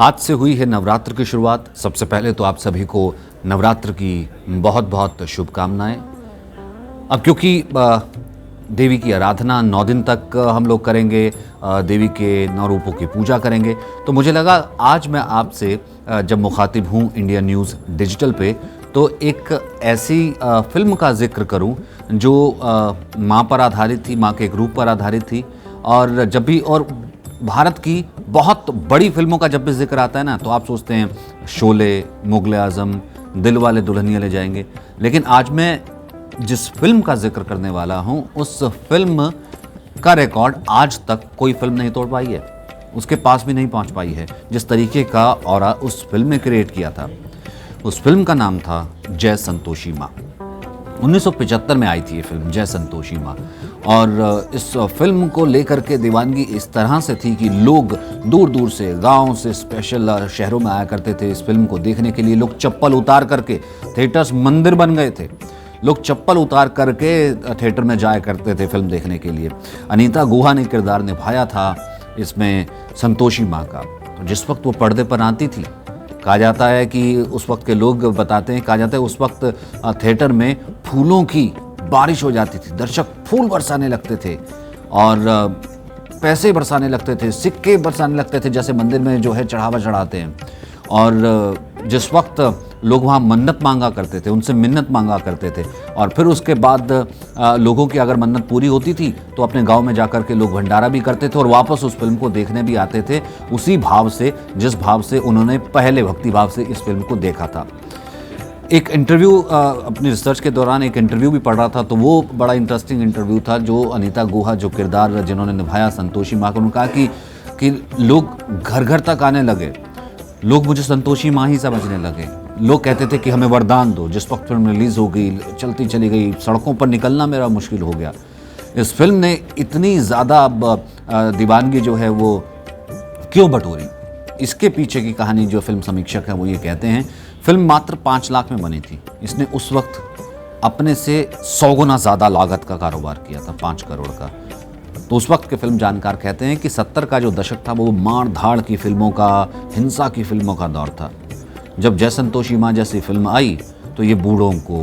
आज से हुई है नवरात्र की शुरुआत। सबसे पहले तो आप सभी को नवरात्र की बहुत बहुत शुभकामनाएं। अब क्योंकि देवी की आराधना 9 दिन तक हम लोग करेंगे, देवी के 9 रूपों की पूजा करेंगे, तो मुझे लगा आज मैं आपसे जब मुखातिब हूँ इंडिया न्यूज़ डिजिटल पे, तो एक ऐसी फिल्म का जिक्र करूँ जो माँ पर आधारित थी, माँ के एक रूप पर आधारित थी। और जब भी और भारत की बहुत बड़ी फिल्मों का जब भी जिक्र आता है ना, तो आप सोचते हैं शोले, मुगले आज़म, दिल वाले दुल्हनिया ले जाएंगे। लेकिन आज मैं जिस फिल्म का जिक्र करने वाला हूं, उस फिल्म का रिकॉर्ड आज तक कोई फिल्म नहीं तोड़ पाई है, उसके पास भी नहीं पहुंच पाई है। जिस तरीके का ऑरा उस फिल्म ने क्रिएट किया था, उस फिल्म का नाम था जय संतोषी माँ। 1975 में आई थी ये फिल्म जय संतोषी माँ। और इस फिल्म को लेकर के दीवानगी इस तरह से थी कि लोग दूर दूर से, गांव से स्पेशल शहरों में आया करते थे इस फिल्म को देखने के लिए। लोग चप्पल उतार करके, थिएटर्स मंदिर बन गए थे, लोग चप्पल उतार करके थिएटर में जाया करते थे फिल्म देखने के लिए। अनीता गुहा ने किरदार निभाया था इसमें संतोषी माँ का। तो जिस वक्त वो पर्दे पर आती थी, कहा जाता है कि उस वक्त के लोग बताते हैं, कहा जाता है उस वक्त थिएटर में फूलों की बारिश हो जाती थी, दर्शक फूल बरसाने लगते थे और पैसे बरसाने लगते थे, सिक्के बरसाने लगते थे, जैसे मंदिर में जो है चढ़ावा चढ़ाते हैं। और जिस वक्त लोग वहाँ मन्नत मांगा करते थे, उनसे मिन्नत मांगा करते थे, और फिर उसके बाद लोगों की अगर मन्नत पूरी होती थी तो अपने गांव में जाकर के लोग भंडारा भी करते थे और वापस उस फिल्म को देखने भी आते थे, उसी भाव से जिस भाव से उन्होंने पहले भक्ति भाव से इस फिल्म को देखा था। एक इंटरव्यू अपनी रिसर्च के दौरान एक इंटरव्यू भी पढ़ रहा था, तो वो बड़ा इंटरेस्टिंग इंटरव्यू था। जो अनीता गुहा, जो किरदार जिन्होंने निभाया संतोषी माँ को, उन्होंने कहा कि लोग घर घर तक आने लगे, लोग मुझे संतोषी माँ ही समझने लगे। लोग कहते थे कि हमें वरदान दो। जिस वक्त फिल्म रिलीज़ हो गई, चलती चली गई, सड़कों पर निकलना मेरा मुश्किल हो गया। इस फिल्म ने इतनी ज़्यादा दीवानगी जो है वो क्यों बटोरी, इसके पीछे की कहानी जो फिल्म समीक्षक है वो ये कहते हैं, फिल्म मात्र 5 लाख में बनी थी। इसने उस वक्त अपने से 100 गुना ज़्यादा लागत का कारोबार किया था, 5 करोड़ का। तो उस वक्त के फिल्म जानकार कहते हैं कि 70 का जो दशक था वो मार धाड़ की फिल्मों का, हिंसा की फिल्मों का दौर था। जब जय संतोषी माँ जैसी फिल्म आई तो ये बूढ़ों को,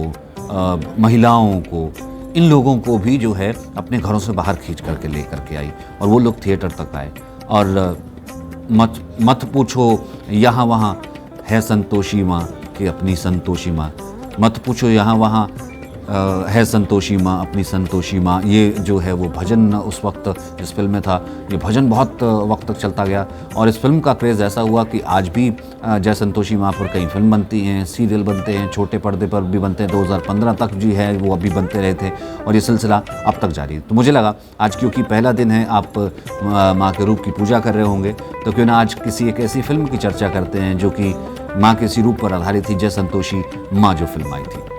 महिलाओं को, इन लोगों को भी जो है अपने घरों से बाहर खींच करके ले करके आई और वो लोग थिएटर तक आए। और मत पूछो यहाँ वहाँ है संतोषी माँ कि अपनी संतोषी माँ, मत पूछो यहाँ वहाँ है संतोषी माँ अपनी संतोषी माँ। ये जो है वो भजन उस वक्त इस फिल्म में था, ये भजन बहुत वक्त तक चलता गया। और इस फिल्म का क्रेज़ ऐसा हुआ कि आज भी जय संतोषी माँ पर कई फिल्म बनती हैं, सीरियल बनते हैं, छोटे पर्दे पर भी बनते हैं। 2015 तक जी है वो अभी बनते रहे थे और ये सिलसिला अब तक जारी है। तो मुझे लगा आज क्योंकि पहला दिन है, आप माँ के रूप की पूजा कर रहे होंगे, तो क्यों ना आज किसी एक ऐसी फिल्म की चर्चा करते हैं जो कि माँ के इसी रूप पर आधारित थी, जय संतोषी माँ जो फिल्म आई थी।